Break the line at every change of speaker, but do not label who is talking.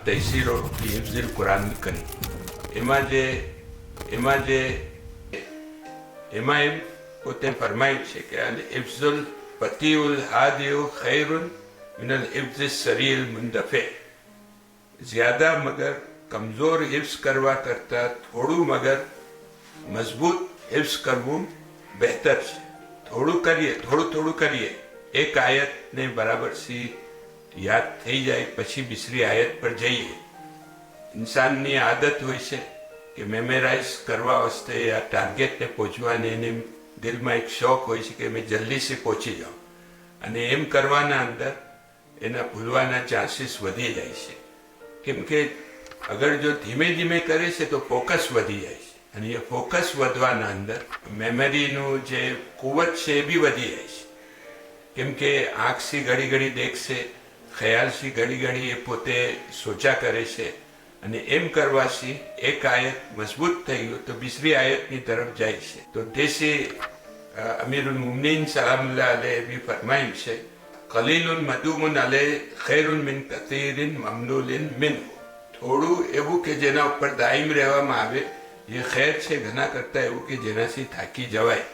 તૈસીરો હિફ્ઝુલ કુરાન કરી. એમાં એમ પોતે ફરમાયું છે કે અલ હિફ્ઝુલ પતિઉલ હાદિઉ ખૈરુન મિનલ હિફ્ઝિસ સરીલ મુંદફે. જ્યાદા મગર કમજોર હિફ્ઝ કરવા કરતાં થોડું મગર મજબૂત હિફ્ઝ કરવું બહેતર છે. થોડું કરીએ એક આયતને બરાબરથી યાદ થઈ જાય પછી બીજી આયત પર જઈએ. ઇન્સાનની આદત હોય છે કે મેમરાઇઝ કરવા વખતે આ ટાર્ગેટને પહોંચવાની એને દિલમાં એક શોખ હોય છે કે મેં જલ્દીથી પહોંચી જાઉં, અને એમ કરવાના અંદર એના ભૂલવાના ચાન્સીસ વધી જાય છે. કેમ કે અગર જો ધીમે ધીમે કરે છે તો ફોકસ વધી જાય છે, અને એ ફોકસ વધવાના અંદર મેમરીનું જે કુવત છે એ બી વધી જાય છે. કેમ કે આંખથી ઘડી દેખશે, ખ્યાલથી ઘડી એ પોતે સોચા કરે છે, અને એમ કરવાથી એક આયત મજબૂત થઈ ગયું તો બીજી આયતની તરફ જાય છે. તો દેશી અમીરુલ મુમનીન સલામુલ્લાહ અલૈહ બી ફરમાયું છે કલીલુન મદુમુન અલૈહ ખૈરુન મિન કતીરિન મમલુલિન મિન. થોડું એવું કે જેના ઉપર દાઈમ રહેવામાં આવે એ ખૈર છે ઘણા કરતાં એવું કે જેનાથી થાકી જવાય.